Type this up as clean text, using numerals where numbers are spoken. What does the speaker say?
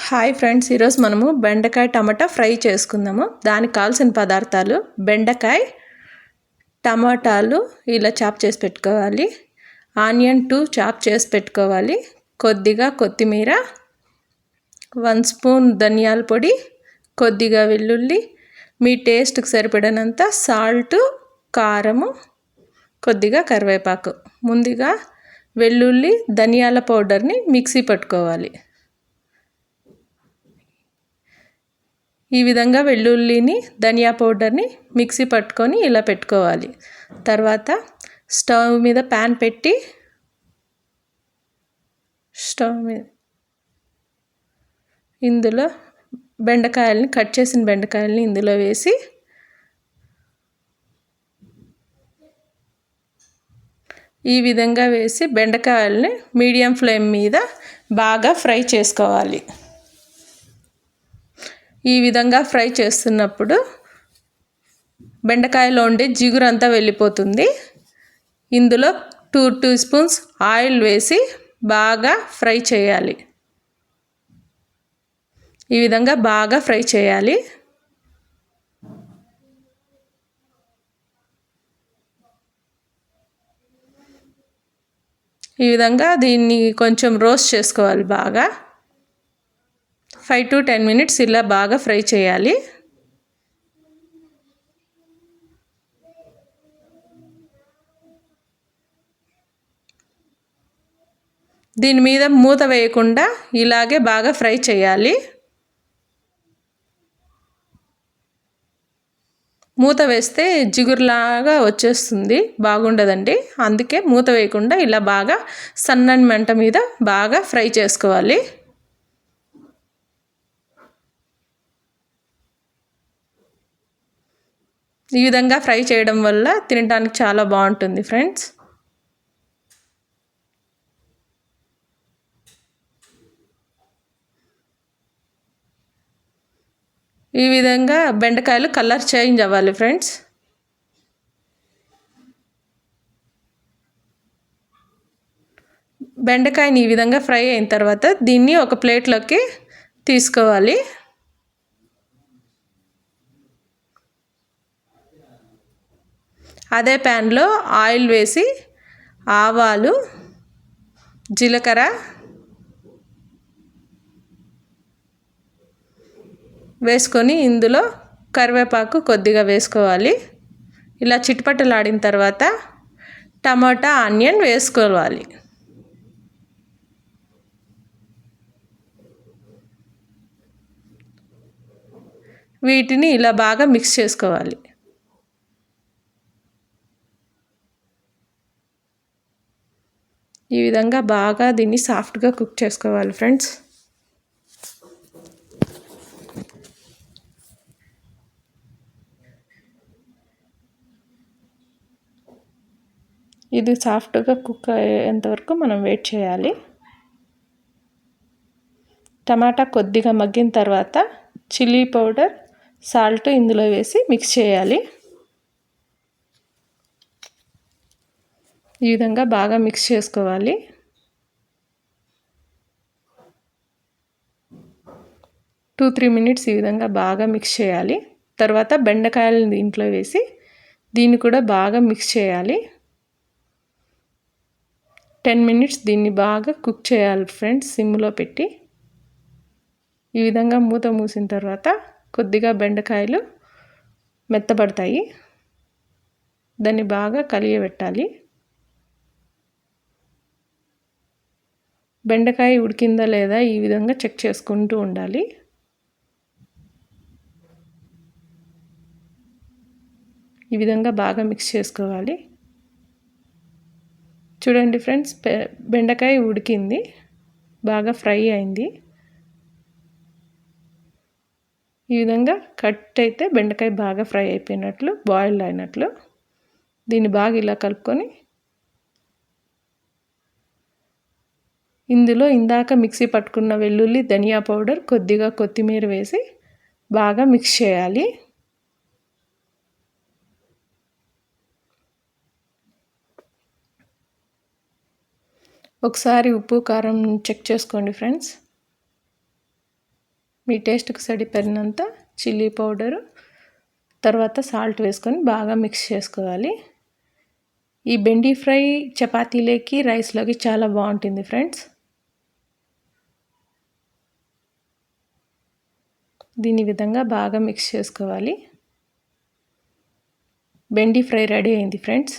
Hi friends, ఈరోజు మనము బెండకాయ టమాటా ఫ్రై చేసుకుందాము. దానికి కావాల్సిన పదార్థాలు బెండకాయ, టమాటాలు ఇలా చాప్ చేసి పెట్టుకోవాలి, ఆనియన్ 2 చాప్ చేసి పెట్టుకోవాలి, కొద్దిగా కొత్తిమీర, 1 స్పూన్ ధనియాల పొడి, కొద్దిగా వెల్లుల్లి, మీ టేస్ట్కి సరిపడినంత సాల్ట్, కారము, కొద్దిగా కరివేపాకు. ముందుగా వెల్లుల్లి ధనియాల పౌడర్ని మిక్సీ పట్టుకోవాలి. ఈ విధంగా వెల్లుల్లిని ధనియా పౌడర్ని మిక్సీ పట్టుకొని ఇలా పెట్టుకోవాలి. తర్వాత స్టవ్ మీద ప్యాన్ పెట్టి ఇందులో కట్ చేసిన బెండకాయల్ని ఇందులో వేసి ఈ విధంగా వేసి బెండకాయల్ని మీడియం ఫ్లేమ్ మీద బాగా ఫ్రై చేసుకోవాలి. ఈ విధంగా ఫ్రై చేస్తున్నప్పుడు బెండకాయలో ఉండే జిగురు అంతా వెళ్ళిపోతుంది. ఇందులో 2 టీ స్పూన్స్ ఆయిల్ వేసి బాగా ఫ్రై చేయాలి. ఈ విధంగా బాగా ఫ్రై చేయాలి. ఈ విధంగా దీన్ని కొంచెం రోస్ట్ చేసుకోవాలి. బాగా 5 to 10 minutes ఇలా బాగా ఫ్రై చేయాలి. దీని మీద మూత వేయకుండా ఇలాగే బాగా ఫ్రై చేయాలి. మూత వేస్తే జిగురులాగా వచ్చేస్తుంది, బాగుండదండి. అందుకే మూత వేయకుండా ఇలా బాగా సన్నని మంట మీద బాగా ఫ్రై చేసుకోవాలి. ఈ విధంగా ఫ్రై చేయడం వల్ల తినడానికి చాలా బాగుంటుంది ఫ్రెండ్స్. ఈ విధంగా బెండకాయలు కలర్ చేంజ్ అవ్వాలి ఫ్రెండ్స్. బెండకాయని ఈ విధంగా ఫ్రై అయిన తర్వాత దీన్ని ఒక ప్లేట్లోకి తీసుకోవాలి. అదే ప్యాన్లో ఆయిల్ వేసి ఆవాలు, జీలకర్ర వేసుకొని ఇందులో కరివేపాకు కొద్దిగా వేసుకోవాలి. ఇలా చిటపటలాడిన తర్వాత టమాటా, ఆనియన్ వేసుకోవాలి. వీటిని ఇలా బాగా మిక్స్ చేసుకోవాలి. ఈ విధంగా బాగా దీన్ని సాఫ్ట్గా కుక్ చేసుకోవాలి ఫ్రెండ్స్. ఇది సాఫ్ట్గా కుక్ అయ్యేంతవరకు మనం వెయిట్ చేయాలి. టమాటా కొద్దిగా మగ్గిన తర్వాత చిల్లీ పౌడర్, సాల్ట్ ఇందులో వేసి మిక్స్ చేయాలి. ఈ విధంగా బాగా మిక్స్ చేసుకోవాలి. 2-3 minutes ఈ విధంగా బాగా మిక్స్ చేయాలి. తర్వాత బెండకాయలను దీంట్లో వేసి దీన్ని కూడా బాగా మిక్స్ చేయాలి. 10 minutes దీన్ని బాగా కుక్ చేయాలి ఫ్రెండ్స్, సిమ్లో పెట్టి. ఈ విధంగా మూత మూసిన తర్వాత కొద్దిగా బెండకాయలు మెత్తబడతాయి. దాన్ని బాగా కలియబెట్టాలి. బెండకాయ ఉడికిందా లేదా ఈ విధంగా చెక్ చేసుకుంటూ ఉండాలి. ఈ విధంగా బాగా మిక్స్ చేసుకోవాలి. చూడండి ఫ్రెండ్స్, బెండకాయ ఉడికింది, బాగా ఫ్రై అయింది. ఈ విధంగా కట్ అయితే బెండకాయ బాగా ఫ్రై అయిపోయినట్లు, బాయిల్ అయినట్లు. దీన్ని బాగా ఇలా కలుపుకొని ఇందులో ఇందాక మిక్సీ పట్టుకున్న వెల్లుల్లి, ధనియా పౌడర్, కొద్దిగా కొత్తిమీర వేసి బాగా మిక్స్ చేయాలి. ఒకసారి ఉప్పు, కారం చెక్ చేసుకోండి ఫ్రెండ్స్. మీ టేస్ట్కి సరిపడినంత చిల్లీ పౌడరు, తర్వాత సాల్ట్ వేసుకొని బాగా మిక్స్ చేసుకోవాలి. ఈ బెండి ఫ్రై చపాతీలోకి రైస్లోకి చాలా బాగుంటుంది ఫ్రెండ్స్. దీని విధంగా బాగా మిక్స్ చేసుకోవాలి. బెండి ఫ్రై రెడీ అయింది ఫ్రెండ్స్.